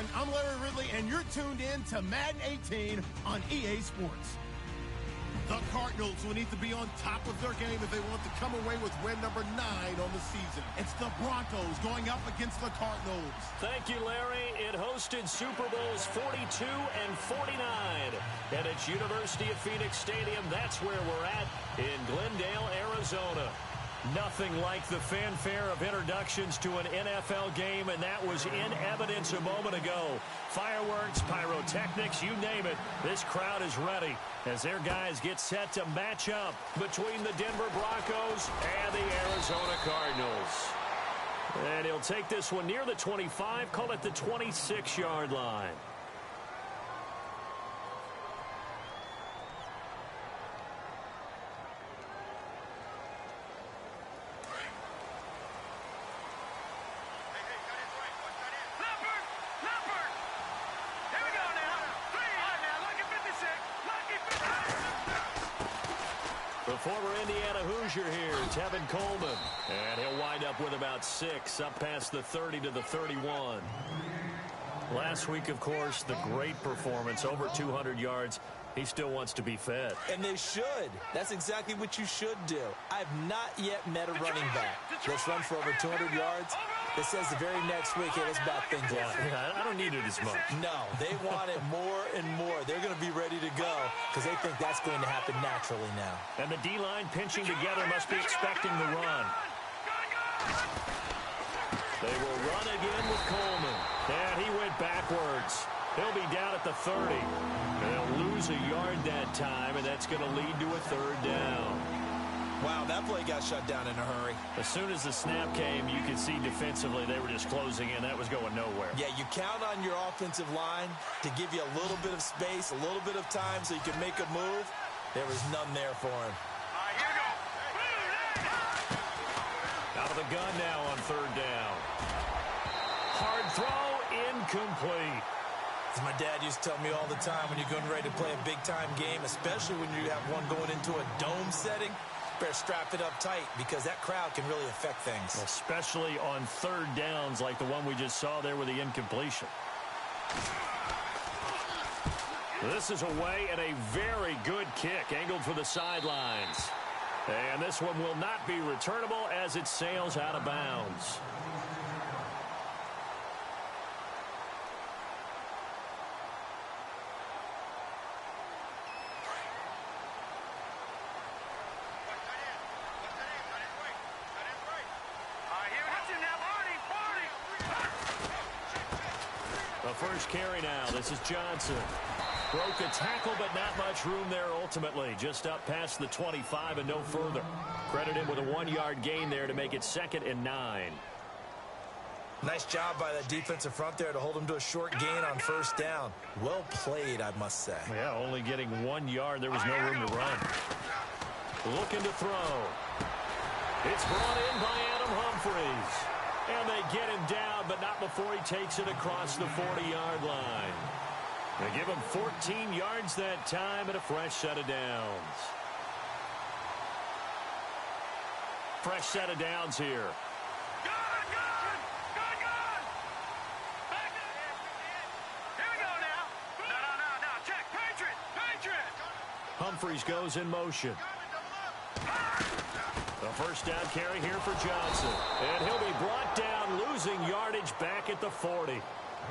everyone. I'm Larry Ridley, and you're tuned in to Madden 18 on EA Sports. The Cardinals will need to be on top of their game if they want to come away with win number 9 on the season. It's the Broncos going up against the Cardinals. Thank you, Larry. It hosted Super Bowls 42 and 49. And it's University of Phoenix Stadium. That's where we're at in Glendale, Arizona. Nothing like the fanfare of introductions to an NFL game, and that was in evidence a moment ago. Fireworks, pyrotechnics, you name it. This crowd is ready as their guys get set to match up between the Denver Broncos and the Arizona Cardinals. And he'll take this one near the 25, call it the 26-yard line. The former Indiana Hoosier here, Tevin Coleman. And he'll wind up with about 6, up past the 30 to the 31. Last week, of course, the great performance, over 200 yards. He still wants to be fed. And they should. That's exactly what you should do. I've not yet met a running back that's run for over 200 yards that says the very next week, hey, let's back things up. Yeah, I don't need it as much. No, they want it more and more. They're going to be ready to go because they think that's going to happen naturally now. And the D-line pinching together must be expecting the run. They will run again with Coleman. And he went backwards. He'll be down at the 30. They'll lose a yard that time, and that's going to lead to a 3rd down. Wow, that play got shut down in a hurry. As soon as the snap came, you could see defensively they were just closing in. That was going nowhere. Yeah, you count on your offensive line to give you a little bit of space, a little bit of time so you can make a move. There was none there for him. Here we go. Out of the gun now on 3rd down. Hard throw, incomplete. As my dad used to tell me all the time, when you're getting ready to play a big-time game, especially when you have one going into a dome setting, better strap it up tight because that crowd can really affect things. Especially on 3rd downs like the one we just saw there with the incompletion. This is away and a very good kick angled for the sidelines. And this one will not be returnable as it sails out of bounds. First carry now. This is Johnson. Broke a tackle, but not much room there ultimately. Just up past the 25 and no further. Credit him with a 1-yard gain there to make it 2nd and 9. Nice job by that defensive front there to hold him to a short gain on 1st down. Well played, I must say. Yeah, only getting 1 yard. There was no room to run. Looking to throw. It's brought in by Adam Humphries. And they get him down, but not before he takes it across the 40-yard line. They give him 14 yards that time and a fresh set of downs. Fresh set of downs here. Good! Back up! Here we go now! No, check! Patriot! Humphries goes in motion. The first down carry here for Johnson. And he'll be brought down, losing yardage back at the 40.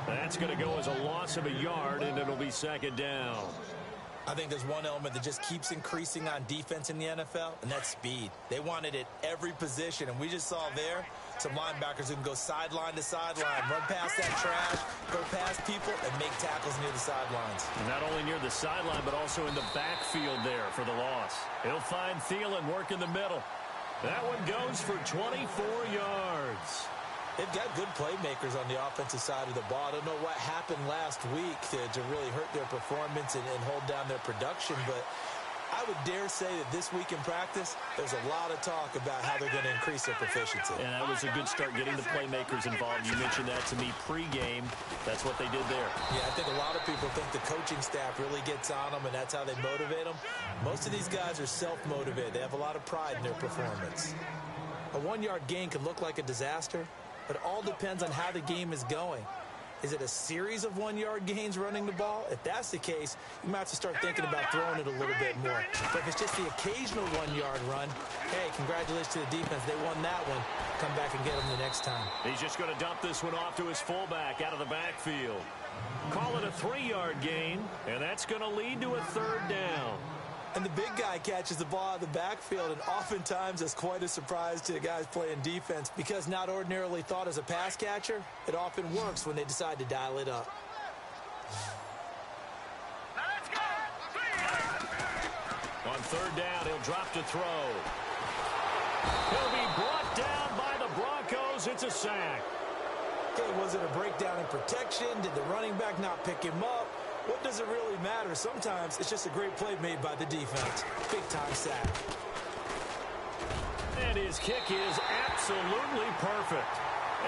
That's going to go as a loss of a yard, and it'll be 2nd down. I think there's one element that just keeps increasing on defense in the NFL, and that's speed. They want it at every position, and we just saw there some linebackers who can go sideline to sideline, run past that trash, go past people, and make tackles near the sidelines. And not only near the sideline, but also in the backfield there for the loss. He'll find Thielen work in the middle. That one goes for 24 yards. They've got good playmakers on the offensive side of the ball. I don't know what happened last week to really hurt their performance and hold down their production, but I would dare say that this week in practice, there's a lot of talk about how they're going to increase their proficiency. And that was a good start getting the playmakers involved. You mentioned that to me pregame. That's what they did there. Yeah, I think a lot of people think the coaching staff really gets on them, and that's how they motivate them. Most of these guys are self-motivated. They have a lot of pride in their performance. A 1-yard gain can look like a disaster, but it all depends on how the game is going. Is it a series of 1-yard gains running the ball? If that's the case, you might have to start thinking about throwing it a little bit more. But if it's just the occasional 1-yard run, hey, congratulations to the defense. They won that one. Come back and get them the next time. He's just going to dump this one off to his fullback out of the backfield. Call it a 3-yard gain, and that's going to lead to a 3rd down. And the big guy catches the ball out of the backfield, and oftentimes it's quite a surprise to the guys playing defense because not ordinarily thought as a pass catcher, it often works when they decide to dial it up. Now let's go. On 3rd down, he'll drop to throw. He'll be brought down by the Broncos. It's a sack. Okay, was it a breakdown in protection? Did the running back not pick him up? What does it really matter? Sometimes it's just a great play made by the defense. Big-time sack. And his kick is absolutely perfect.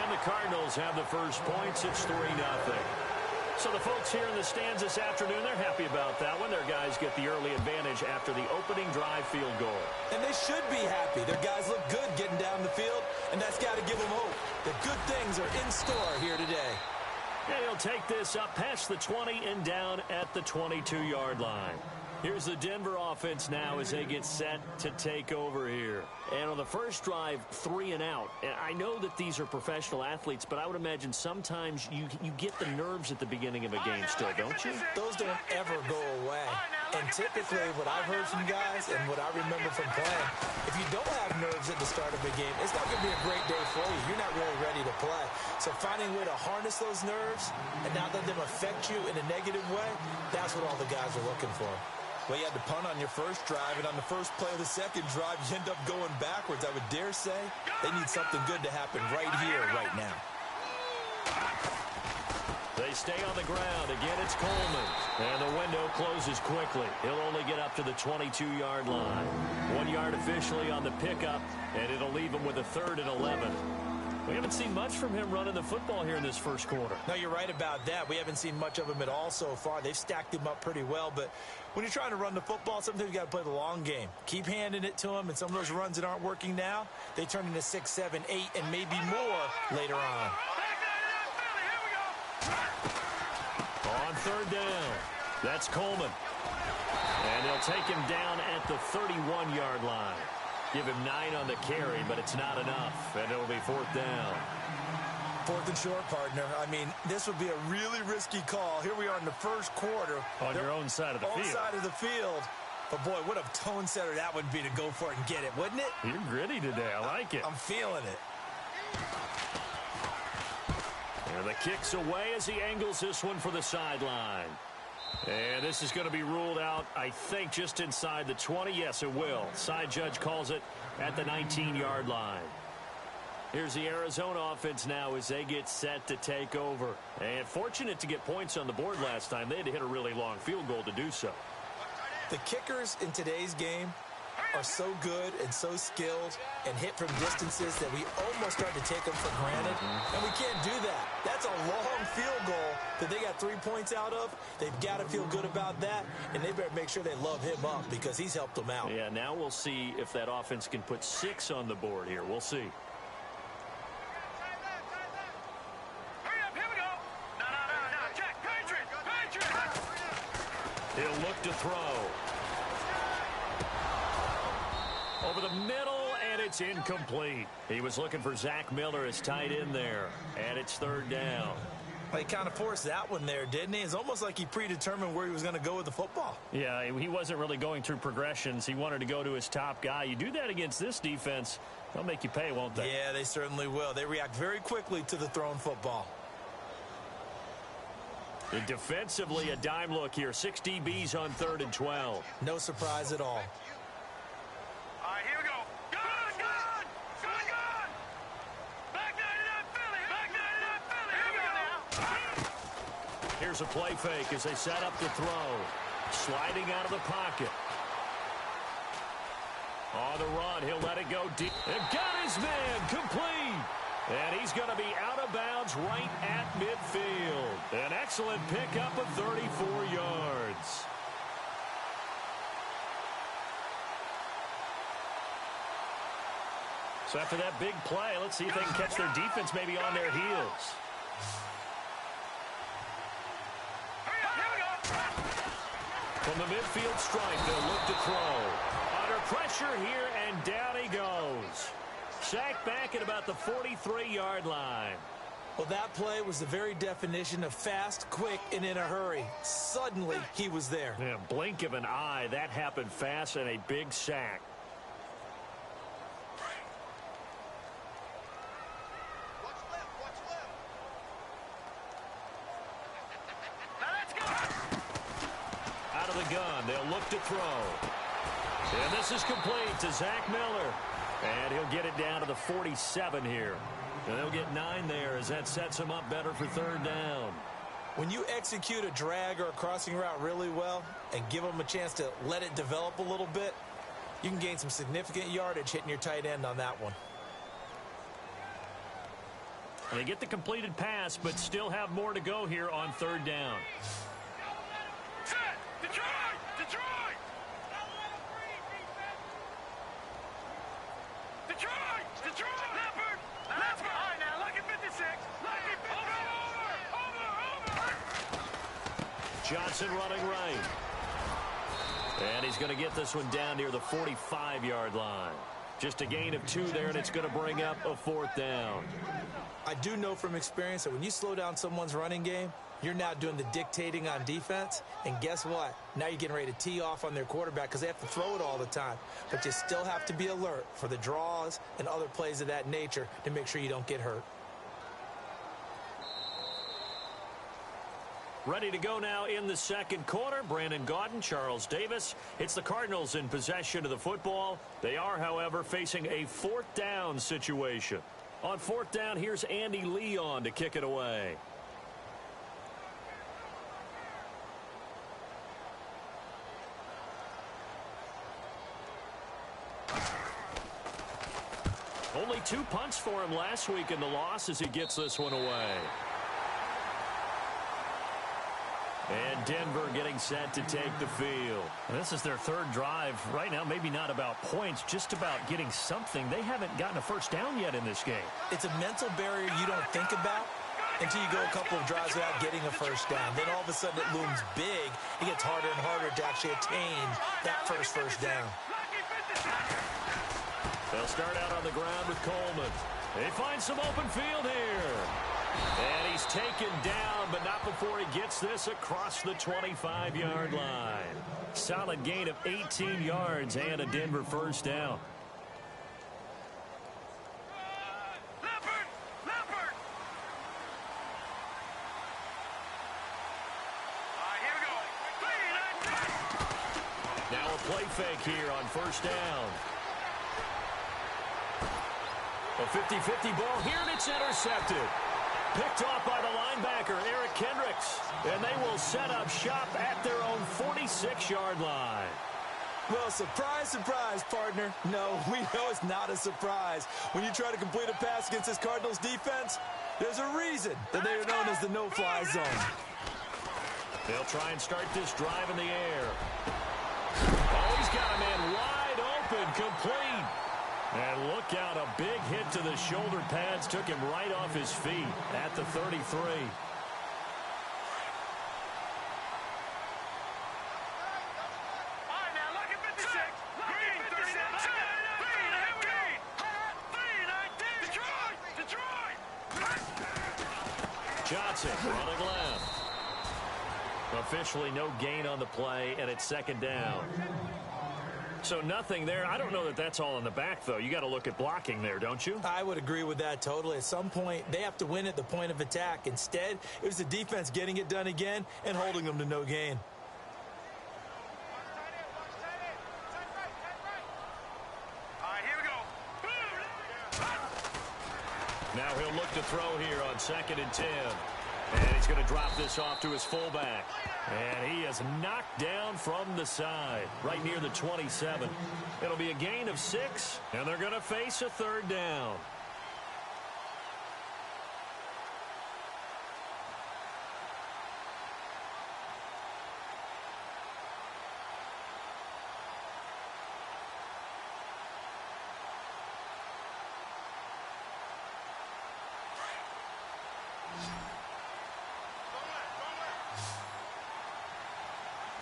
And the Cardinals have the first points. It's 3-0. So the folks here in the stands this afternoon, they're happy about that one. Their guys get the early advantage after the opening drive field goal. And they should be happy. Their guys look good getting down the field, and that's got to give them hope that good things are in store here today. And he'll take this up past the 20 and down at the 22-yard line. Here's the Denver offense now as they get set to take over here. And on the first drive, 3 and out. And I know that these are professional athletes, but I would imagine sometimes you get the nerves at the beginning of a game still, don't you? Those don't ever go away. And typically what I've heard from guys and what I remember from playing, if you don't have nerves at the start of a game, it's not going to be a great day for you. You're not really ready to play. So finding a way to harness those nerves and not let them affect you in a negative way, that's what all the guys are looking for. Well, you had to punt on your first drive, and on the first play of the second drive, you end up going backwards. I would dare say they need something good to happen right here, right now. They stay on the ground. Again, it's Coleman. And the window closes quickly. He'll only get up to the 22-yard line. 1 yard officially on the pickup, and it'll leave him with a 3rd and 11. We haven't seen much from him running the football here in this first quarter. No, you're right about that. We haven't seen much of him at all so far. They've stacked him up pretty well, but when you're trying to run the football, sometimes you got to play the long game. Keep handing it to him, and some of those runs that aren't working now, they turn into 6, 7, 8, and maybe more later on. On 3rd down, that's Coleman. And they'll take him down at the 31-yard line. Give him 9 on the carry, but it's not enough, and it'll be 4th down. 4th and short, partner. I mean, this would be a really risky call. Here we are in the first quarter. On your own side of the field. Own side of the field. But, boy, what a tone setter that would be to go for it and get it, wouldn't it? You're gritty today. I like it. I'm feeling it. And the kick's away as he angles this one for the sideline. And this is going to be ruled out, I think, just inside the 20. Yes, it will. Side judge calls it at the 19-yard line. Here's the Arizona offense now as they get set to take over. And fortunate to get points on the board last time. They had to hit a really long field goal to do so. The kickers in today's game are so good and so skilled and hit from distances that we almost start to take them for granted. And we can't do that. That's a long field goal that they got 3 points out of. They've got to feel good about that, and they better make sure they love him up because he's helped them out. Yeah, now we'll see if that offense can put 6 on the board here. We'll see. He'll look to throw. Over the middle, and it's incomplete. He was looking for Zach Miller as tight end there, and it's 3rd down. Well, he kind of forced that one there, didn't he? It's almost like he predetermined where he was going to go with the football. Yeah, he wasn't really going through progressions. He wanted to go to his top guy. You do that against this defense, they'll make you pay, won't they? Yeah, they certainly will. They react very quickly to the thrown football. And defensively, a dime look here. 6 DBs on 3rd and 12. No surprise at all. All right, here we go. Good, good, good, good. Back 99 Philly, back 99 Philly. Here we go now. Here's a play fake as they set up the throw. Sliding out of the pocket. On the run, he'll let it go deep. And got his man complete. And he's going to be out of bounds right at midfield. An excellent pickup of 34 yards. So after that big play, let's see if they can catch their defense maybe on their heels. From the midfield stripe, they'll look to throw. Under pressure here, and down he goes. Sacked back at about the 43-yard line. Well, that play was the very definition of fast, quick, and in a hurry. Suddenly, he was there. Yeah, blink of an eye, that happened fast, and a big sack. Out of the gun, they'll look to throw. And this is complete to Zach Miller. And he'll get it down to the 47 here. And they'll get 9 there as that sets him up better for third down. When you execute a drag or a crossing route really well and give them a chance to let it develop a little bit, you can gain some significant yardage hitting your tight end on that one. And they get the completed pass, but still have more to go here on third down. Set! Detroit! Detroit! Detroit! Detroit! Leopard! Leopard! All right, now, lucky 56. Lucky 56. Over! Johnson running right. And he's going to get this one down near the 45-yard line. Just a gain of 2 there, and it's going to bring up a fourth down. I do know from experience that when you slow down someone's running game, you're now doing the dictating on defense. And guess what? Now you're getting ready to tee off on their quarterback because they have to throw it all the time. But you still have to be alert for the draws and other plays of that nature to make sure you don't get hurt. Ready to go now in the second quarter. Brandon Gaudin, Charles Davis. It's the Cardinals in possession of the football. They are, however, facing a fourth down situation. On fourth down, here's Andy Leon to kick it away. Only 2 punts for him last week in the loss as he gets this one away. And Denver getting set to take the field. This is their third drive. Right now, maybe not about points, just about getting something. They haven't gotten a first down yet in this game. It's a mental barrier you don't think about until you go a couple of drives without getting a first down. Then all of a sudden it looms big. It gets harder and harder to actually attain that first down. They'll start out on the ground with Coleman. They find some open field here. And he's taken down, but not before he gets this across the 25-yard line. Solid gain of 18 yards and a Denver first down. Leopard! Leopard! All right, here we go. Now a play fake here on first down. A 50-50 ball here, and it's intercepted. Picked off by the linebacker, Eric Kendricks. And they will set up shop at their own 46-yard line. Well, surprise, surprise, partner. No, we know it's not a surprise. When you try to complete a pass against this Cardinals defense, there's a reason that they are known as the no-fly zone. They'll try and start this drive in the air. Oh, he's got a man wide open, complete. And look out, a big hit to the shoulder pads took him right off his feet at the 33. All right, now, lucky 56. Green, 36. Green, Detroit! Detroit! Johnson running left. Officially no gain on the play, and it's second down. So nothing there. I don't know that that's all in the back, though. You got to look at blocking there, don't you? I would agree with that totally. At some point, they have to win at the point of attack. Instead, it was the defense getting it done again and holding them to no gain. All right, here we go. Now he'll look to throw here on 2nd and 10. And he's going to drop this off to his fullback. And he is knocked down from the side, right near the 27. It'll be a gain of 6, and they're going to face a third down.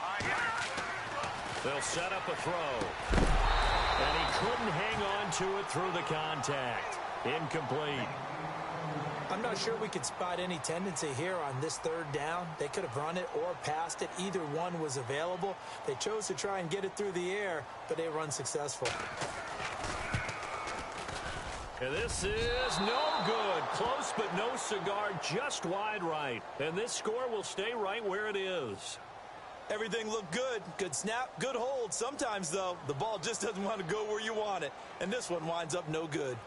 All right, here we go. They'll set up a throw. And he couldn't hang on to it through the contact. Incomplete. I'm not sure we could spot any tendency here on this third down. They could have run it or passed it. Either one was available. They chose to try and get it through the air, but they were unsuccessful. And this is no good. Close but no cigar, just wide right. And this score will stay right where it is. Everything looked good. Good snap, good hold. Sometimes, though, the ball just doesn't want to go where you want it. And this one winds up no good.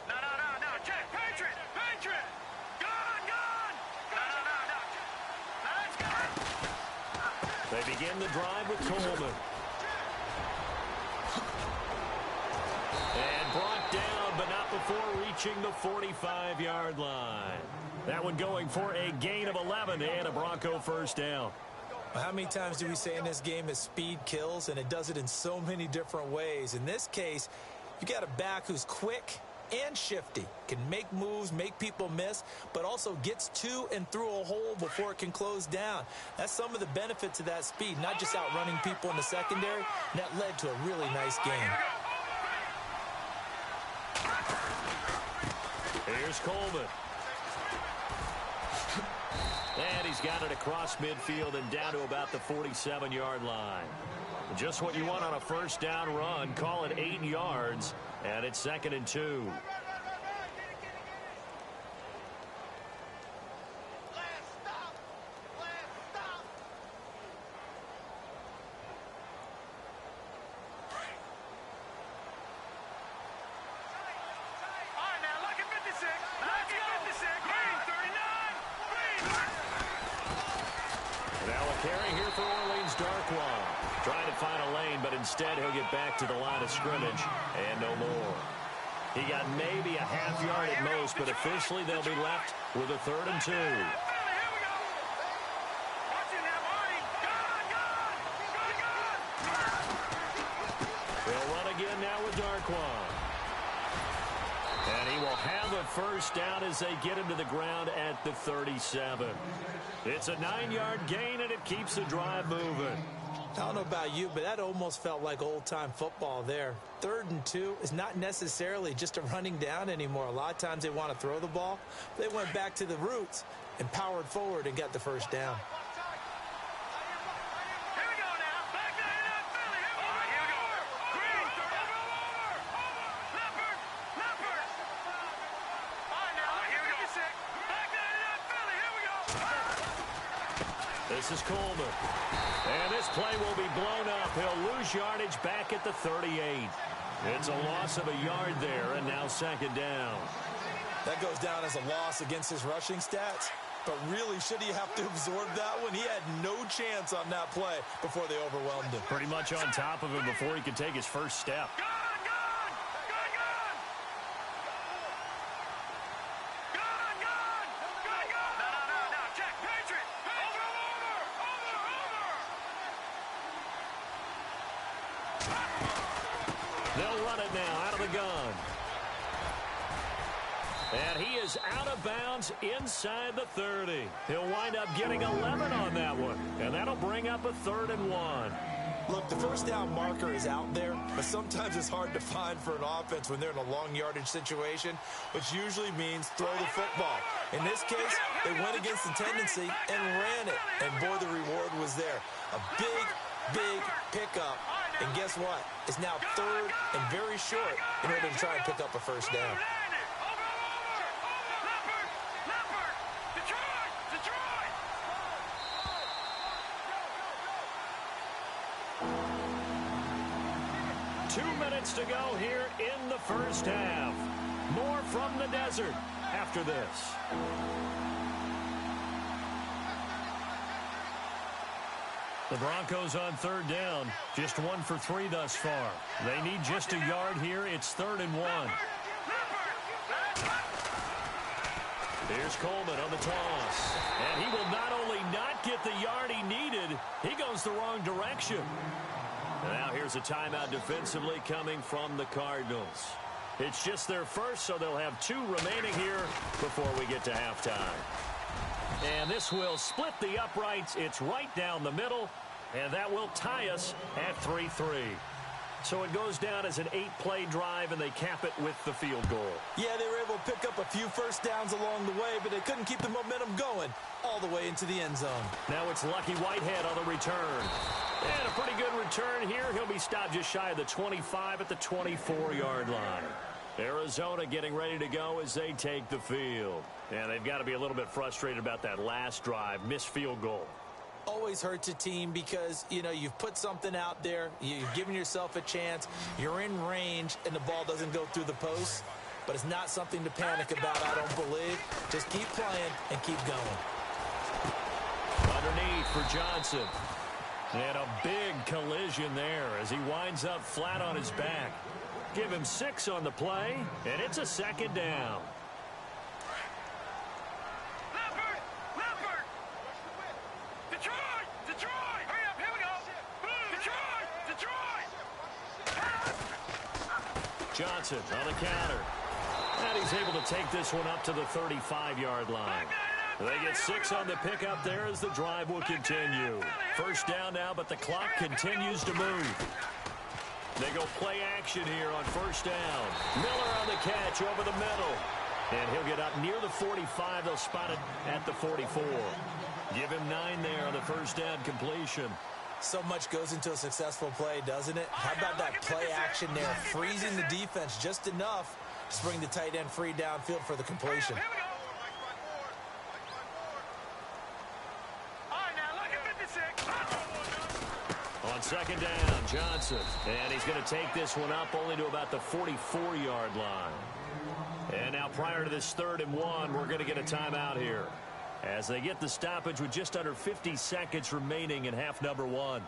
No. Check. Patriot. Gone. No. Let's go. They begin the drive with Coleman. And brought down, but not before reaching the 45-yard line. That one going for a gain of 11 and a Bronco first down. How many times do we say in this game that speed kills, and it does it in so many different ways? In this case, you got a back who's quick and shifty, can make moves, make people miss, but also gets to and through a hole before it can close down. That's some of the benefits of that speed, not just outrunning people in the secondary. And that led to a really nice game. Here's Coleman. And he's got it across midfield and down to about the 47-yard line. Just what you want on a first down run. Call it 8 yards, and it's 2nd and 2. Instead, he'll get back to the line of scrimmage and no more. He got maybe a half yard at most, but officially they'll be left with a 3rd and 2. They'll run again now with Darquan. And he will have a first down as they get him to the ground at the 37. It's a 9-yard gain, and it keeps the drive moving. I don't know about you, but that almost felt like old-time football there. 3rd and 2 is not necessarily just a running down anymore. A lot of times they want to throw the ball. They went back to the roots and powered forward and got the first down. Here we go now. Back there in that Philly. Here we go. Green. Over. Leopard. All right, now. Here we go. Back there in that Philly. Here we go. This is Coleman. And this play will be blown up. He'll lose yardage back at the 38. It's a loss of a yard there, and now 2nd down. That goes down as a loss against his rushing stats. But really, should he have to absorb that one? He had no chance on that play before they overwhelmed him. Pretty much on top of him before he could take his first step. They'll run it now out of the gun. And he is out of bounds inside the 30. He'll wind up getting 11 on that one. And that'll bring up a 3rd and 1. Look, the first down marker is out there, but sometimes it's hard to find for an offense when they're in a long yardage situation, which usually means throw the football. In this case, they went against the tendency and ran it. And boy, the reward was there. A big pickup. And guess what? It's now 3rd and very short in order to try and pick up a first down. To go here in the first half. More from the desert after this. The Broncos on 3rd down. Just 1 for 3 thus far. They need just a yard here. It's 3rd and 1. Here's Coleman on the toss. And he will not only not get the yard he needed, he goes the wrong direction. Now here's a timeout defensively coming from the Cardinals. It's just their first, so they'll have 2 remaining here before we get to halftime. And this will split the uprights. It's right down the middle, and that will tie us at 3-3. So it goes down as an 8-play drive, and they cap it with the field goal. Yeah, they were able to pick up a few first downs along the way, but they couldn't keep the momentum going all the way into the end zone. Now it's Lucky Whitehead on the return. And a pretty good return here. He'll be stopped just shy of the 25 at the 24-yard line. Arizona getting ready to go as they take the field. And they've got to be a little bit frustrated about that last drive, missed field goal. Always hurts a team because, you know, you've put something out there, you've given yourself a chance, you're in range, and the ball doesn't go through the post. But it's not something to panic about, I don't believe. Just keep playing and keep going. Underneath for Johnson. And a big collision there as he winds up flat on his back. Give him 6 on the play, and it's a second down. Johnson on the counter. And he's able to take this one up to the 35-yard line. They get 6 on the pickup there as the drive will continue. First down now, but the clock continues to move. They go play action here on first down. Miller on the catch over the middle. And he'll get up near the 45. They'll spot it at the 44. Give him 9 there on the first down completion. So much goes into a successful play, doesn't it? How about that play action there, freezing the defense just enough to bring the tight end free downfield for the completion. On second down, Johnson. And he's going to take this one up only to about the 44-yard line. And now prior to this 3rd and 1, we're going to get a timeout here, as they get the stoppage with just under 50 seconds remaining in half number 1.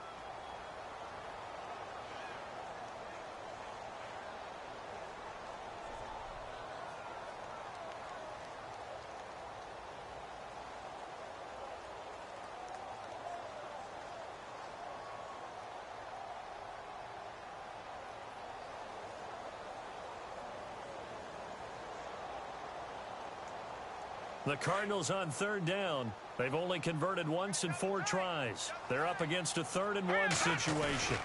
The Cardinals on 3rd down. They've only converted once in 4 tries. They're up against a 3rd and 1 situation.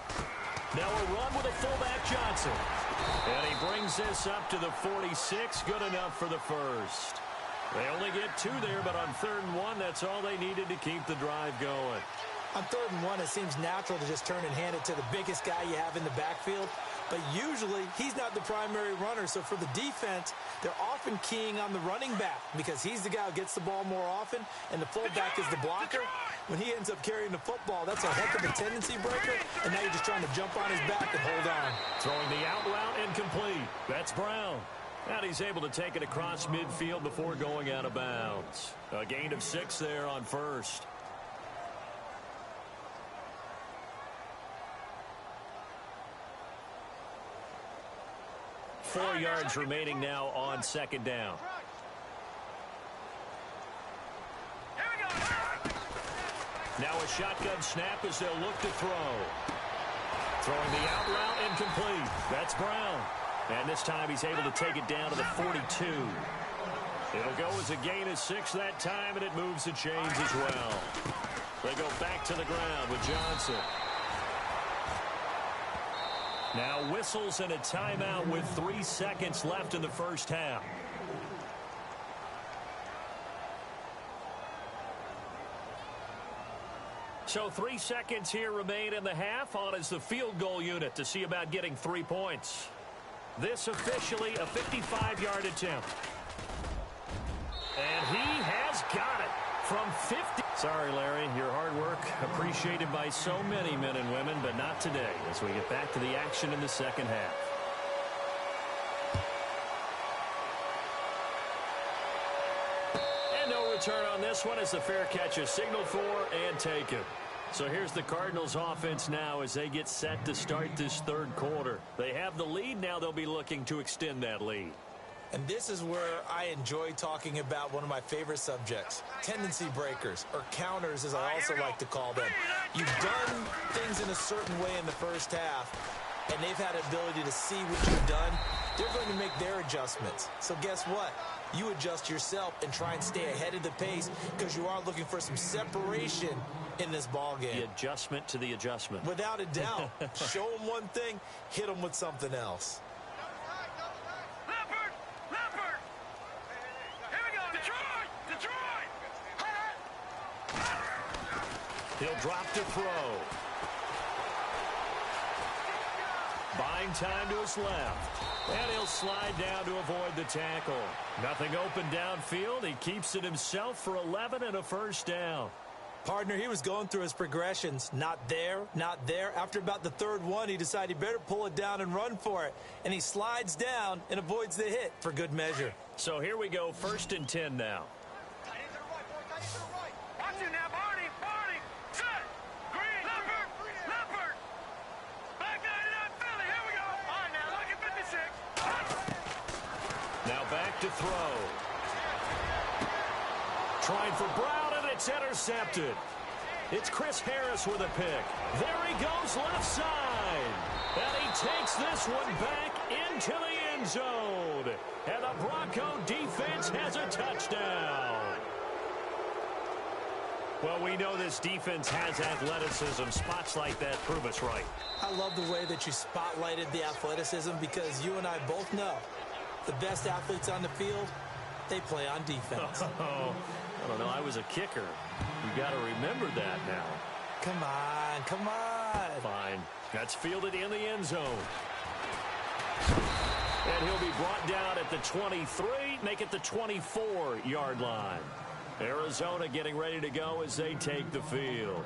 Now a run with a fullback, Johnson. And he brings this up to the 46. Good enough for the first. They only get 2 there, but on 3rd and 1, that's all they needed to keep the drive going. On 3rd and 1, it seems natural to just turn and hand it to the biggest guy you have in the backfield. But usually, he's not the primary runner. So for the defense, they're often keying on the running back because he's the guy who gets the ball more often, and the fullback is the blocker. When he ends up carrying the football, that's a heck of a tendency breaker, and now you're just trying to jump on his back and hold on. Throwing the out route incomplete. That's Brown. And he's able to take it across midfield before going out of bounds. A gain of 6 there on first. Four yards remaining now on second down. Now a shotgun snap as they'll look to throw. Throwing the out route incomplete. That's Brown. And this time he's able to take it down to the 42. It'll go as a gain of 6 that time, and it moves the chains as well. They go back to the ground with Johnson. Now whistles and a timeout with 3 seconds left in the first half. So 3 seconds here remain in the half. On is the field goal unit to see about getting 3 points. This officially a 55-yard attempt. And he has got it from 50. Sorry, Larry, your hard work appreciated by so many men and women, but not today as we get back to the action in the second half. And no return on this one as the fair catch is signaled for and taken. So here's the Cardinals offense now as they get set to start this third quarter. They have the lead. Now they'll be looking to extend that lead. And this is where I enjoy talking about one of my favorite subjects, tendency breakers, or counters as I also like to call them. You've done things in a certain way in the first half, and they've had the ability to see what you've done they're going to make their adjustments. So guess what? You adjust yourself and try and stay ahead of the pace because you are looking for some separation in this ball game. The adjustment to the adjustment. Without a doubt. Show them one thing, hit them with something else. Leopard! Leopard! Here we go! Detroit! Detroit! He'll drop to throw. Buying time to his left. And he'll slide down to avoid the tackle. Nothing open downfield. He keeps it himself for 11 and a first down. Partner, he was going through his progressions. Not there, not there. After about the third one, he decided he better pull it down and run for it. And he slides down and avoids the hit for good measure. So here we go, 1st and 10 now. Watch it now, Barney! Barney! Set! Green! Leopard! Leopard! Back 99 Philly! Here we go! All right, now, look at 56. Now back to throw. Trying for Brown, and it's intercepted. It's Chris Harris with a pick. There he goes left side. And he takes this one back into the end zone. And the Bronco defense has a touchdown. Well, we know this defense has athleticism. Spots like that prove us right. I love the way that you spotlighted the athleticism because you and I both know the best athletes on the field, they play on defense. Oh, I don't know. I was a kicker. You got to remember that now. Come on, come on. Fine. That's fielded in the end zone. And he'll be brought down at the 23, make it the 24-yard line. Arizona getting ready to go as they take the field.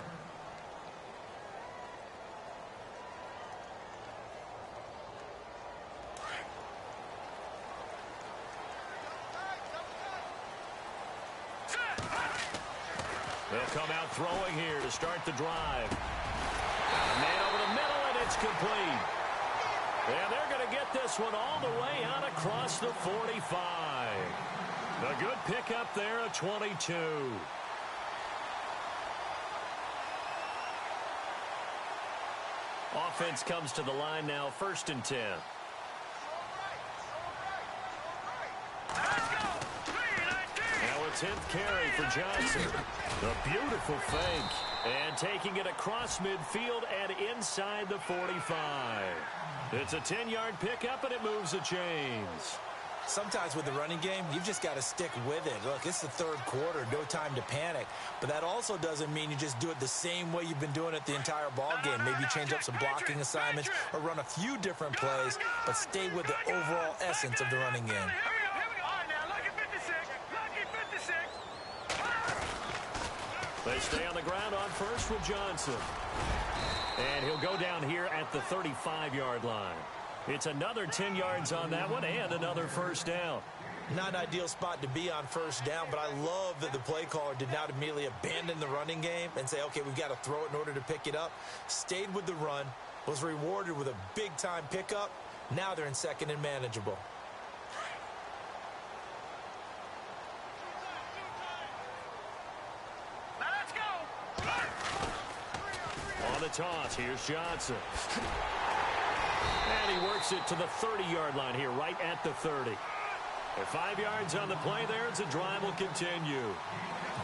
They'll come out throwing here to start the drive. A man over the middle, and it's complete. And they're going to get this one all the way out across the 45. A good pickup there, a 22. Offense comes to the line now, 1st and 10. Now a 10th carry for Johnson. A beautiful fake. And taking it across midfield and inside the 45. It's a 10-yard pickup, and it moves the chains. Sometimes with the running game, you've just got to stick with it. Look, it's the third quarter, no time to panic. But that also doesn't mean you just do it the same way you've been doing it the entire ball game. Maybe change up some blocking assignments or run a few different plays, but stay with the overall essence of the running game. They stay on the ground on first with Johnson. And he'll go down here at the 35-yard line. It's another 10 yards on that one and another first down. Not an ideal spot to be on first down, but I love that the play caller did not immediately abandon the running game and say, okay, we've got to throw it in order to pick it up. Stayed with the run, was rewarded with a big-time pickup. Now they're in second and manageable. On the toss, here's Johnson. And he works it to the 30-yard line here, right at the 30. At 5 yards on the play there, as the drive will continue.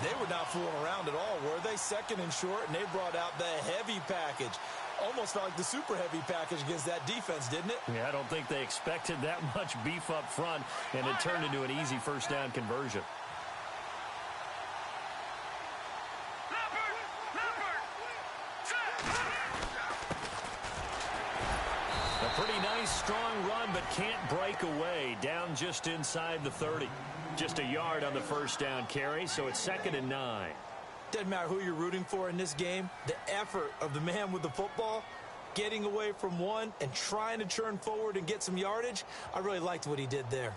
They were not fooling around at all, were they? Second and short, and they brought out the heavy package. Almost felt like the super heavy package against that defense, didn't it? Yeah, I don't think they expected that much beef up front, and it turned into an easy first down conversion. Pretty nice, strong run, but can't break away. Down just inside the 30. Just a yard on the first down carry, so it's 2nd and 9. Doesn't matter who you're rooting for in this game. The effort of the man with the football, getting away from one and trying to turn forward and get some yardage, I really liked what he did there.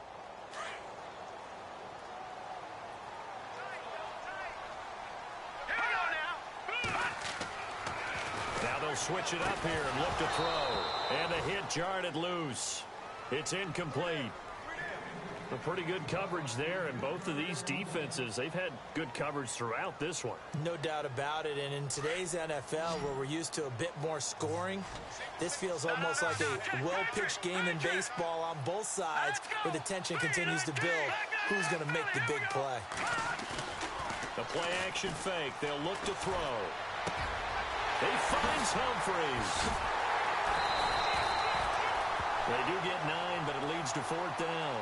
Now they'll switch it up here and look to throw. And the hit jarred it loose. It's incomplete. A pretty good coverage there, and both of these defenses, they've had good coverage throughout this one. No doubt about it, and in today's NFL, where we're used to a bit more scoring, this feels almost like a well-pitched game in baseball on both sides, where the tension continues to build. Who's going to make the big play? The play-action fake. They'll look to throw. He finds Humphries. They do get 9, but it leads to 4th down.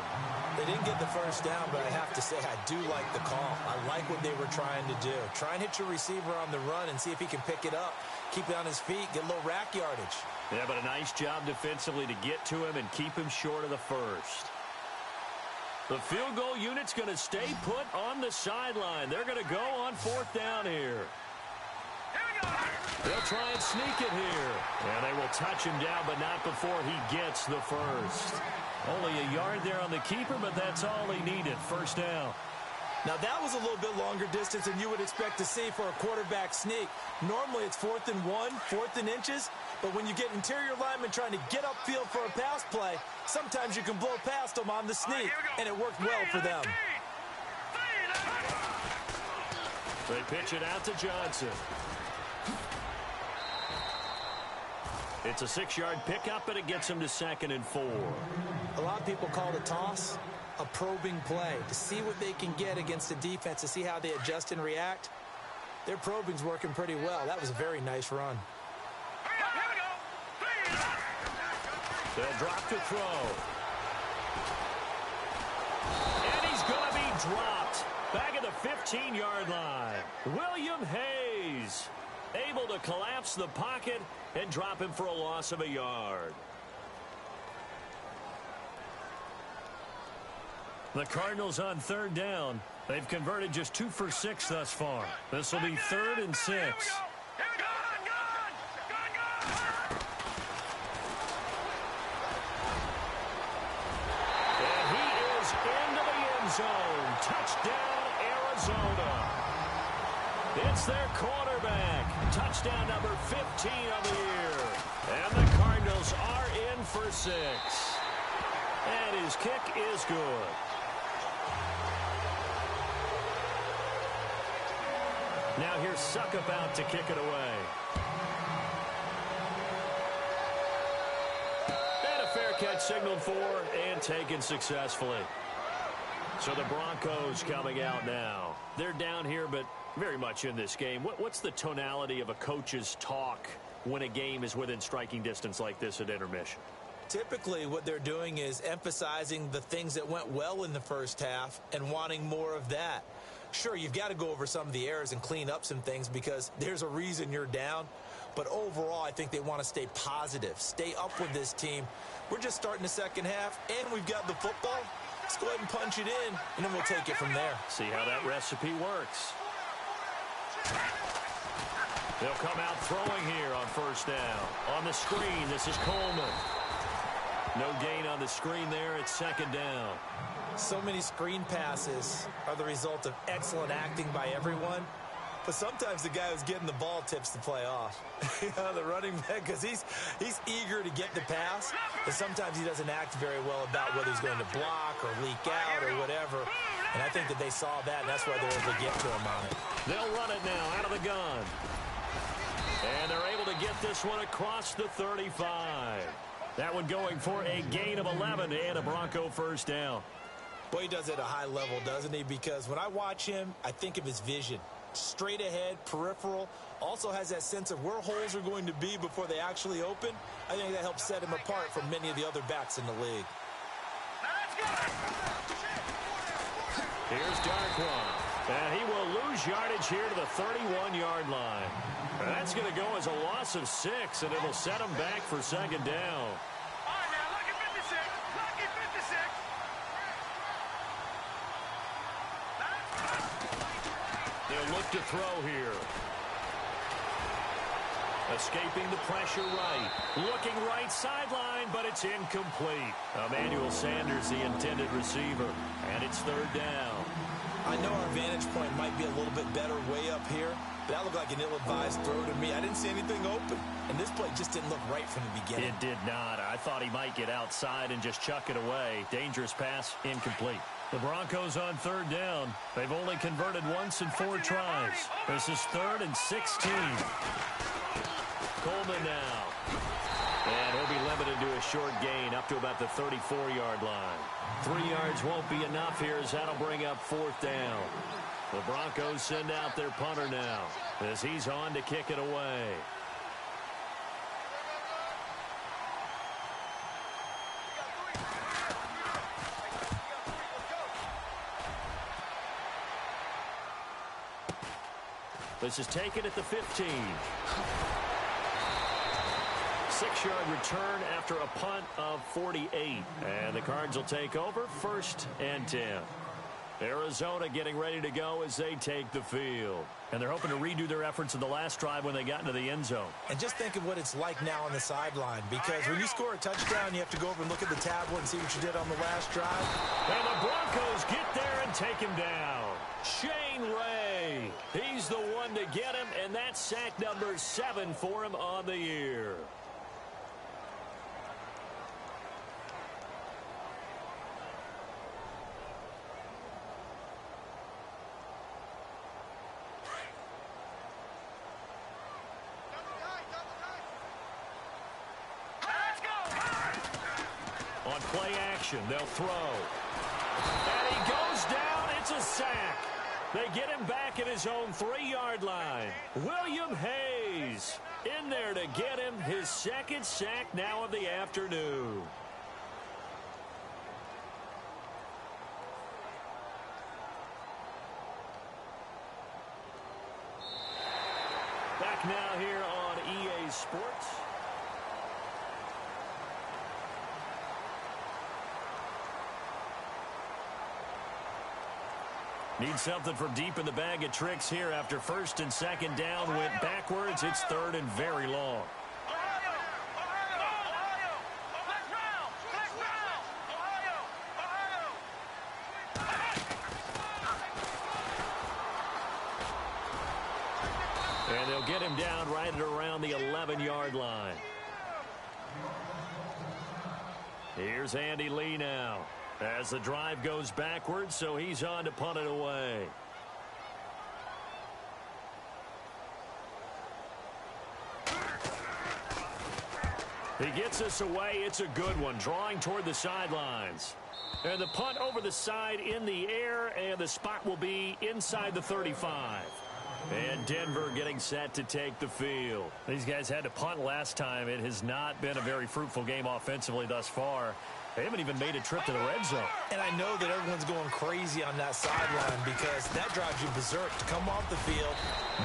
They didn't get the first down, but I have to say I do like the call. I like what they were trying to do. Try and hit your receiver on the run and see if he can pick it up. Keep it on his feet, get a little rack yardage. Yeah, but a nice job defensively to get to him and keep him short of the first. The field goal unit's going to stay put on the sideline. They're going to go on 4th down here. They'll try and sneak it here. And they will touch him down, but not before he gets the first. Only a yard there on the keeper, but that's all he needed. 1st down. Now, that was a little bit longer distance than you would expect to see for a quarterback sneak. Normally, it's 4th and 1, 4th and inches. But when you get interior linemen trying to get upfield for a pass play, sometimes you can blow past them on the sneak, and it worked well for them. They pitch it out to Johnson. It's a 6-yard pickup, and it gets him to 2nd and 4. A lot of people call it a toss, a probing play, to see what they can get against the defense, to see how they adjust and react. Their probing's working pretty well. That was a very nice run. They'll drop to throw. And he's going to be dropped. Back at the 15-yard line. William Hayes able to collapse the pocket and drop him for a loss of a yard. The Cardinals on 3rd down. They've converted just 2 for 6 thus far. This will be 3rd and 6. And he is into the end zone. Touchdown, Arizona. It's their quarterback. Touchdown number 15 of the year. And the Cardinals are in for 6. And his kick is good. Now here's Suckup to kick it away. And a fair catch signaled for and taken successfully. So the Broncos coming out now. They're down here, but very much in this game. What's the tonality of a coach's talk when a game is within striking distance like this at intermission? Typically, what they're doing is emphasizing the things that went well in the first half and wanting more of that. Sure, you've got to go over some of the errors and clean up some things because there's a reason you're down. But overall, I think they want to stay positive, stay up with this team. We're just starting the second half, and we've got the football. Let's go ahead and punch it in, and then we'll take it from there. See how that recipe works. They'll come out throwing here on 1st down. On the screen, this is Coleman. No gain on the screen there. It's 2nd down. So many screen passes are the result of excellent acting by everyone. But sometimes the guy who's getting the ball tips the play off. The running back, because he's eager to get the pass. And sometimes he doesn't act very well about whether he's going to block or leak out or whatever. And I think that they saw that, and that's why they're able to get to him on it. They'll run it now out of the gun. And they're able to get this one across the 35. That one going for a gain of 11 and a Bronco 1st down. Boy, he does it at a high level, doesn't he? Because when I watch him, I think of his vision. Straight ahead, peripheral. Also has that sense of where holes are going to be before they actually open. I think that helps set him apart from many of the other backs in the league. Here's Darkwa. And he will lose yardage here to the 31-yard line. That's going to go as a loss of 6, and it'll set him back for 2nd down. They'll look to throw here. Escaping the pressure right. Looking right sideline, but it's incomplete. Emmanuel Sanders, the intended receiver. And it's 3rd down. I know our vantage point might be a little bit better way up here, That looked like an ill-advised throw to me. I didn't see anything open. And this play just didn't look right from the beginning. It did not. I thought he might get outside and just chuck it away. Dangerous pass, incomplete. The Broncos on third down. They've only converted once in 4 tries. This is 3rd and 16. Coleman now. And he'll be limited to a short gain up to about the 34-yard line. 3 yards won't be enough here as that'll bring up 4th down. The Broncos send out their punter now as he's on to kick it away. This is taken at the 15. 6-yard return after a punt of 48. And the Cards will take over 1st and 10. Arizona getting ready to go as they take the field. And they're hoping to redo their efforts in the last drive when they got into the end zone. And just think of what it's like now on the sideline, because when you score a touchdown, you have to go over and look at the tablet and see what you did on the last drive. And the Broncos get there and take him down. Shane Ray. He's the one to get him, and that's sack number 7 for him on the year. On play action, they'll throw. And he goes down. It's a sack. They get him back at his own 3-yard line. William Hayes in there to get him his 2nd sack now of the afternoon. Back now here on EA Sports. Need something from deep in the bag of tricks here after 1st and 2nd down went backwards. It's 3rd and very long. And they'll get him down right at around the 11-yard line. Here's Andy Lee now. As the drive goes backwards, so he's on to punt it away. He gets us away. It's a good one, drawing toward the sidelines. And the punt over the side in the air, and the spot will be inside the 35. And Denver getting set to take the field. These guys had to punt last time. It has not been a very fruitful game offensively thus far. They haven't even made a trip to the red zone. And I know that everyone's going crazy on that sideline because that drives you berserk to come off the field,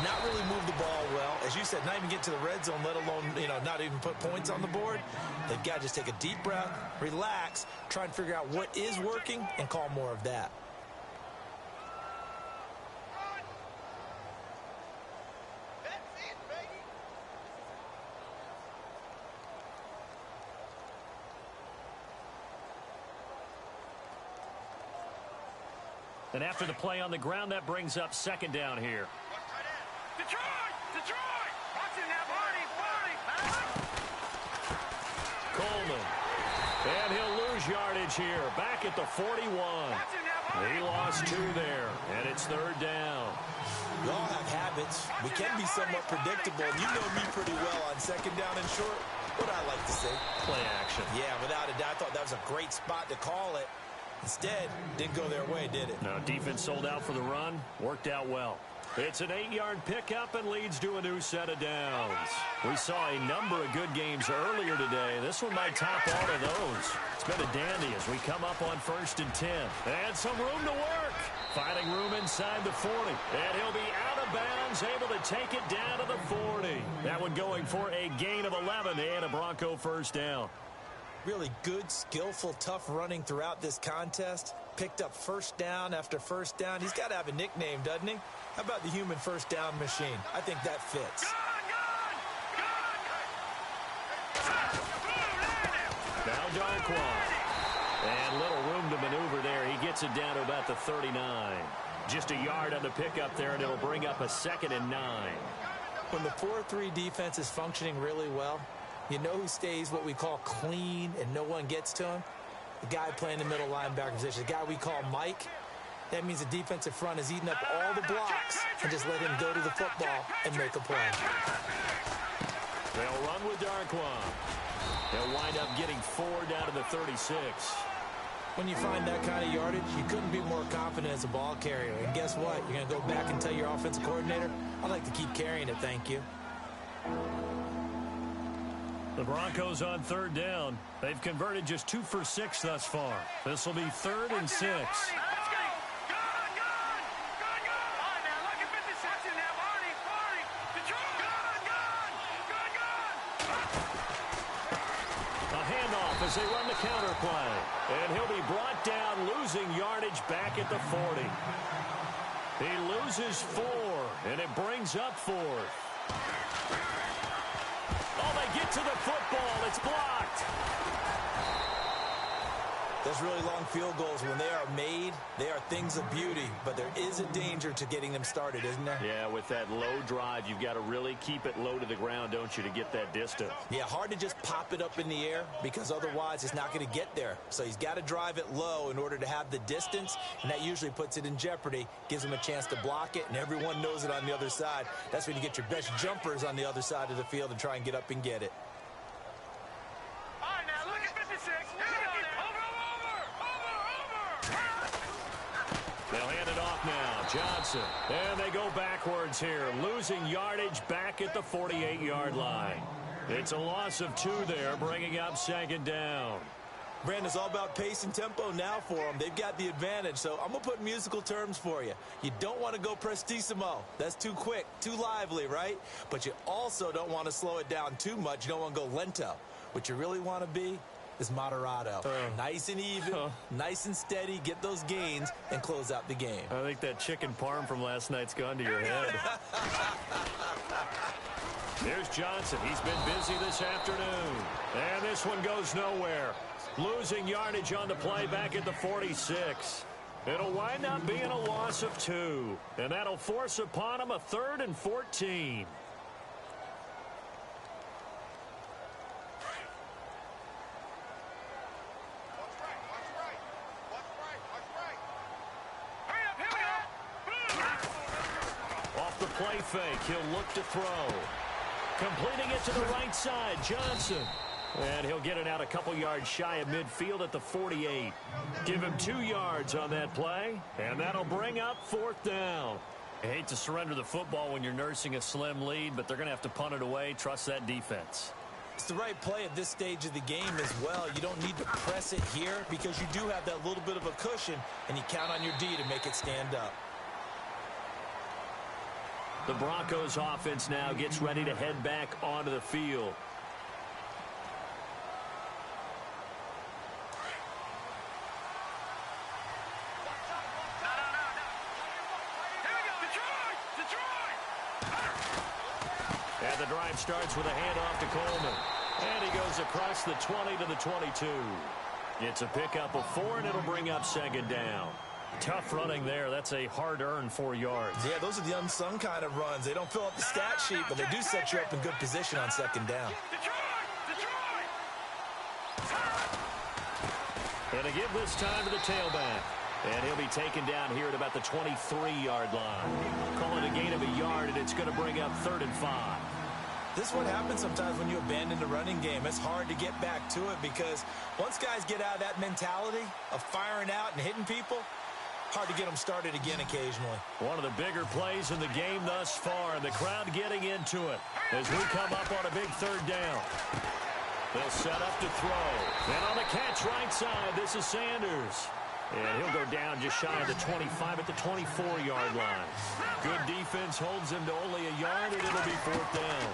not really move the ball well. As you said, not even get to the red zone, let alone, not even put points on the board. They've got to just take a deep breath, relax, try and figure out what is working, and call more of that. And after the play on the ground, that brings up 2nd down here. Detroit! Watch it now, Barney! Coleman. And he'll lose yardage here. Back at the 41. He lost 2 there. And it's 3rd down. We all have habits. We can be somewhat predictable. And you know me pretty well on 2nd down and short. What I like to say. Play action. Yeah, without a doubt. I thought that was a great spot to call it. Instead, didn't go their way, did it? No, defense sold out for the run. Worked out well. It's an 8-yard pickup and leads to a new set of downs. We saw a number of good games earlier today. This one might top all of those. It's been a dandy as we come up on 1st and 10. And some room to work. Finding room inside the 40. And he'll be out of bounds, able to take it down to the 40. That one going for a gain of 11 and a Bronco 1st down. Really good, skillful, tough running throughout this contest. Picked up 1st down after 1st down. He's got to have a nickname, doesn't he? How about the human 1st down machine? I think that fits. Now Darquan. And little room to maneuver there. He gets it down to about the 39. Just a yard on the pickup there, and it'll bring up a 2nd and 9. When the 4-3 defense is functioning really well, you know who stays what we call clean and no one gets to him? The guy playing the middle linebacker position, the guy we call Mike. That means the defensive front is eating up all the blocks and just let him go to the football and make a play. They'll run with Darquan. They'll wind up getting 4 down to the 36. When you find that kind of yardage, you couldn't be more confident as a ball carrier. And guess what? You're going to go back and tell your offensive coordinator, I'd like to keep carrying it, thank you. The Broncos on 3rd down. They've converted just 2 for 6 thus far. This will be 3rd and 6. As they run the counter play. And he'll be brought down, losing yardage back at the 40. He loses 4, and it brings up 4th. Oh, they get to the football. It's blocked. Those really long field goals, when they are made, they are things of beauty. But there is a danger to getting them started, isn't there? Yeah, with that low drive, you've got to really keep it low to the ground, don't you, to get that distance. Yeah, hard to just pop it up in the air because otherwise it's not going to get there. So he's got to drive it low in order to have the distance, and that usually puts it in jeopardy, gives him a chance to block it, and everyone knows it on the other side. That's when you get your best jumpers on the other side of the field and try and get up and get it. All right, now look at 56. They'll hand it off now. Johnson. And they go backwards here, losing yardage back at the 48-yard line. It's a loss of 2 there, bringing up 2nd down. Brandon, it's all about pace and tempo now for them. They've got the advantage, so I'm going to put musical terms for you. You don't want to go prestissimo. That's too quick, too lively, right? But you also don't want to slow it down too much. You don't want to go lento. What you really want to be is moderato. Nice and even, nice and steady, get those gains, and close out the game. I think that chicken parm from last night's gone to your head. Here's Johnson. He's been busy this afternoon. And this one goes nowhere. Losing yardage on the play back at the 46. It'll wind up being a loss of 2. And that'll force upon him a 3rd and 14. Off the play fake, he'll look to throw. Completing it to the right side, Johnson. And he'll get it out a couple yards shy of midfield at the 48. Give him 2 yards on that play, and that'll bring up 4th down. I hate to surrender the football when you're nursing a slim lead, but they're going to have to punt it away. Trust that defense. It's the right play at this stage of the game as well. You don't need to press it here because you do have that little bit of a cushion, and you count on your D to make it stand up. The Broncos offense now gets ready to head back onto the field. And the drive starts with a handoff to Coleman. And he goes across the 20 to the 22. It's a pickup of 4, and it'll bring up 2nd down. Tough running there. That's a hard-earned 4 yards. Yeah, those are the unsung kind of runs. They don't fill up the stat sheet, but they do set you up in good position on 2nd down. And to give this time to the tailback. And he'll be taken down here at about the 23-yard line. Call it a gain of a yard, and it's going to bring up 3rd and 5. This is what happens sometimes when you abandon the running game. It's hard to get back to it because once guys get out of that mentality of firing out and hitting people, hard to get them started again occasionally. One of the bigger plays in the game thus far, and the crowd getting into it as we come up on a big 3rd down. They'll set up to throw. And on the catch right side, this is Sanders. And he'll go down just shy of the 25 at the 24-yard line. Good defense holds him to only a yard, and it'll be 4th down.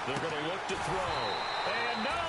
They're going to look to throw. And no,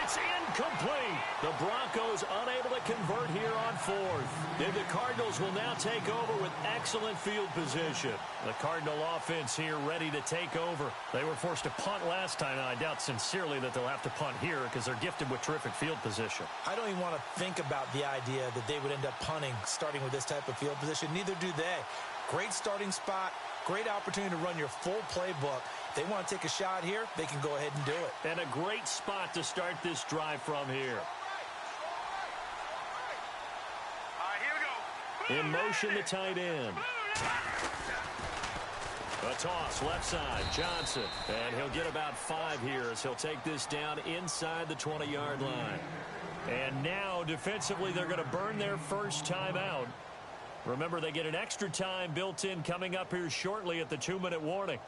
it's incomplete. The Broncos unable to convert here on fourth. And the Cardinals will now take over with excellent field position. The Cardinal offense here ready to take over. They were forced to punt last time, and I doubt sincerely that they'll have to punt here because they're gifted with terrific field position. I don't even want to think about the idea that they would end up punting starting with this type of field position. Neither do they. Great starting spot. Great opportunity to run your full playbook. They want to take a shot here, they can go ahead and do it. And a great spot to start this drive from here. All right, here we go. In motion, the tight end. A toss, left side, Johnson. And he'll get about 5 here as he'll take this down inside the 20-yard line. And now, defensively, they're going to burn their first timeout. Remember, they get an extra time built in coming up here shortly at the 2-minute warning.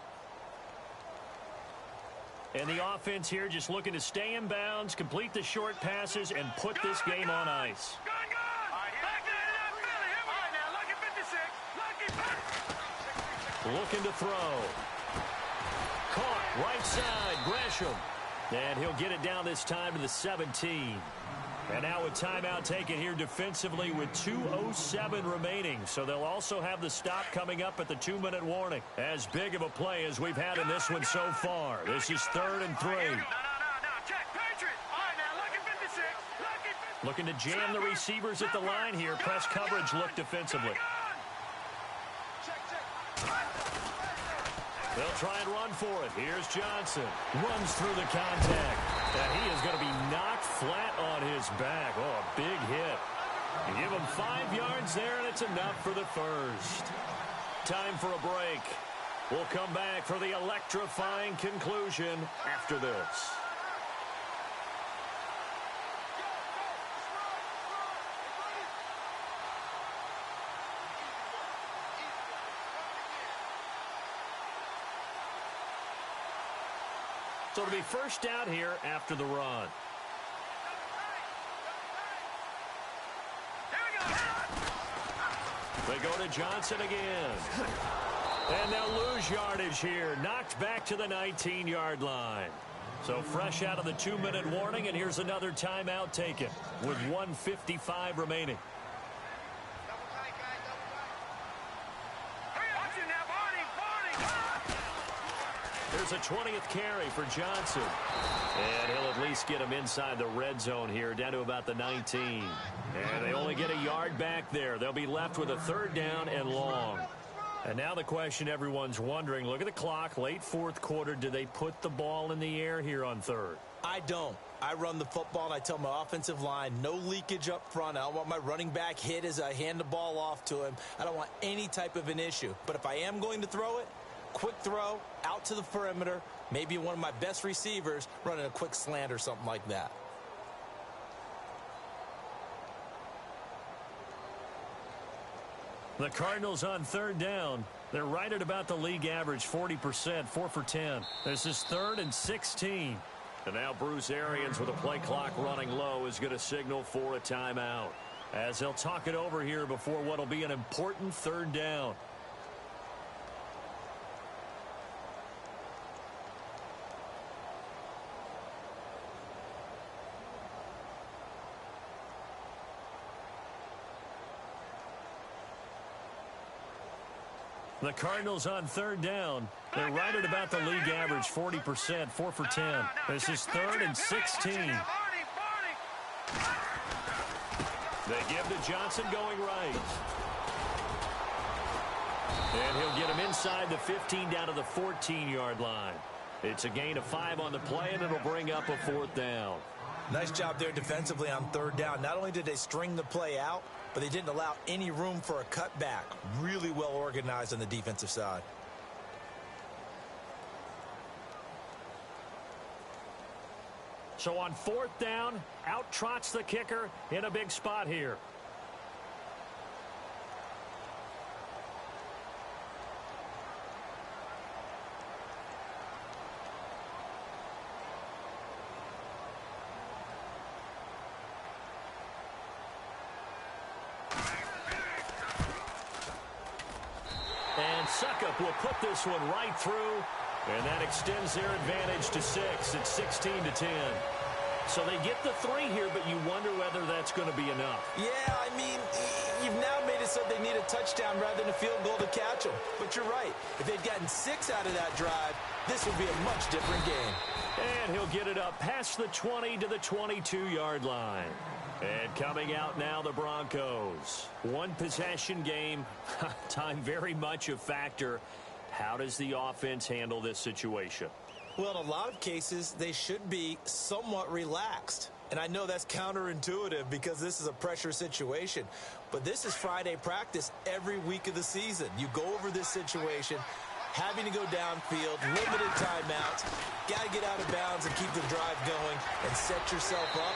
And the offense here just looking to stay in bounds, complete the short passes, and put this game on ice. Gun! All right, back there in Philly. Here we go. All right, now, lucky 56. Lucky. Looking to throw. Caught, right side, Gresham. And he'll get it down this time to the 17. And now with timeout taken here defensively with 2:07 remaining. So they'll also have the stop coming up at the 2-minute warning. As big of a play as we've had in this one so far. This is 3rd and 3. No. Check, Patriot. All right, now, lucky 56. Lucky 56. Looking to jam the receivers at the line here. Press coverage look defensively. They'll try and run for it. Here's Johnson. Runs through the contact. And he is going to be knocked flat on his back. Oh, a big hit. You give him 5 yards there, and it's enough for the first. Time for a break. We'll come back for the electrifying conclusion after this. So it'll be first down here after the run. They go to Johnson again. And they'll lose yardage here. Knocked back to the 19-yard line. So fresh out of the 2-minute warning, and here's another timeout taken with 1:55 remaining. There's a 20th carry for Johnson. And he'll at least get him inside the red zone here, down to about the 19. And they only get a yard back there. They'll be left with a 3rd down and long. And now the question everyone's wondering, look at the clock, late 4th quarter. Do they put the ball in the air here on 3rd? I don't. I run the football, and I tell my offensive line, no leakage up front. I don't want my running back hit as I hand the ball off to him. I don't want any type of an issue. But if I am going to throw it, quick throw, out to the perimeter, maybe one of my best receivers running a quick slant or something like that. The Cardinals on 3rd down. They're right at about the league average, 40%, 4 for 10. This is 3rd and 16. And now Bruce Arians with a play clock running low is going to signal for a timeout. As they'll talk it over here before what will be an important 3rd down. The Cardinals on 3rd down. They're right at about the league average, 40%, 4 for 10. This is 3rd and 16. They give to Johnson going right. And he'll get him inside the 15 down to the 14-yard line. It's a gain of 5 on the play, and it'll bring up a 4th down. Nice job there defensively on 3rd down. Not only did they string the play out, but they didn't allow any room for a cutback. Really well organized on the defensive side. So on 4th down, out trots the kicker in a big spot here. And Suckup will put this one right through. And that extends their advantage to 6. It's 16-10. So they get the 3 here, but you wonder whether that's going to be enough. Yeah, I mean, you've now made it so they need a touchdown rather than a field goal to catch them. But you're right. If they'd gotten 6 out of that drive, this would be a much different game. And he'll get it up past the 20 to the 22-yard line. And coming out now, the Broncos. One possession game. Time very much a factor. How does the offense handle this situation? Well, in a lot of cases, they should be somewhat relaxed. And I know that's counterintuitive because this is a pressure situation. But this is Friday practice every week of the season. You go over this situation, having to go downfield, limited timeouts, got to get out of bounds and keep the drive going and set yourself up.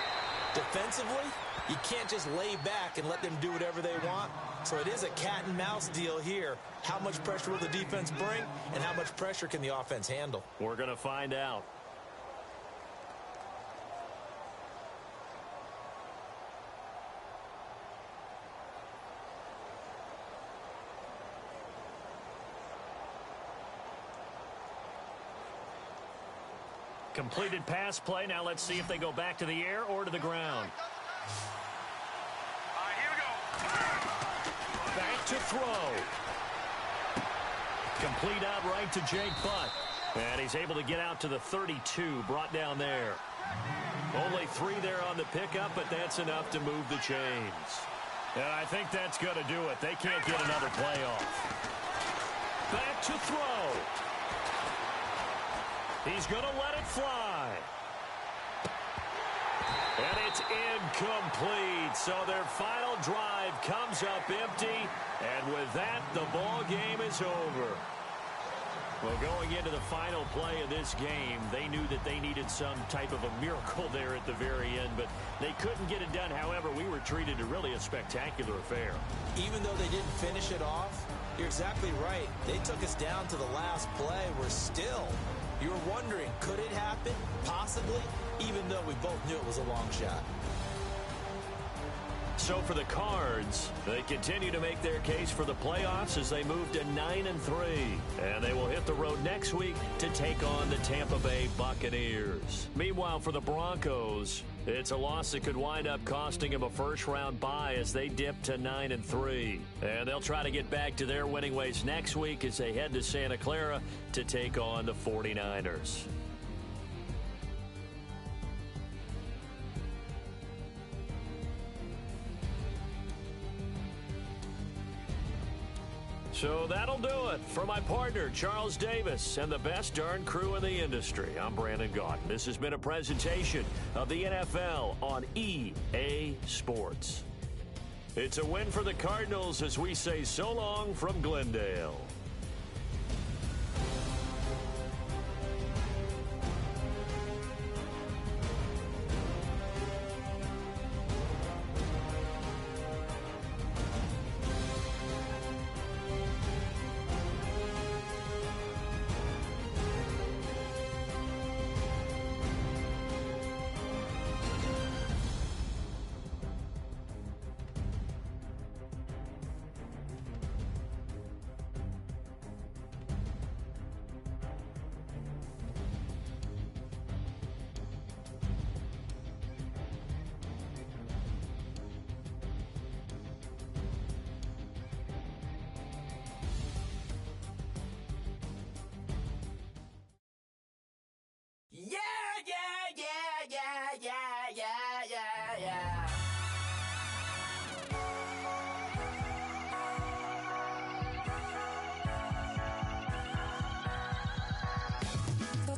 Defensively, you can't just lay back and let them do whatever they want. So it is a cat and mouse deal here. How much pressure will the defense bring, and how much pressure can the offense handle? We're going to find out. Completed pass play. Now let's see if they go back to the air or to the ground. Here we go. Back to throw. Complete out right to Jake Butt. And he's able to get out to the 32, brought down there. Only 3 there on the pickup, but that's enough to move the chains. And I think that's going to do it. They can't get another play off. Back to throw. He's going to let it fly. And it's incomplete. So their final drive comes up empty. And with that, the ball game is over. Well, going into the final play of this game, they knew that they needed some type of a miracle there at the very end, but they couldn't get it done. However, we were treated to really a spectacular affair. Even though they didn't finish it off, you're exactly right. They took us down to the last play. We're still, you were wondering, could it happen? Possibly, even though we both knew it was a long shot. So for the Cards, they continue to make their case for the playoffs as they move to 9-3. And they will hit the road next week to take on the Tampa Bay Buccaneers. Meanwhile, for the Broncos, it's a loss that could wind up costing them a first-round bye as they dip to 9-3. And they'll try to get back to their winning ways next week as they head to Santa Clara to take on the 49ers. So that'll do it. For my partner, Charles Davis, and the best darn crew in the industry, I'm Brandon Gaudin. This has been a presentation of the NFL on EA Sports. It's a win for the Cardinals as we say so long from Glendale.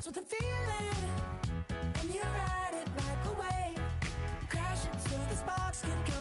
With the feeling when you ride it like a wave, crash into the sparks can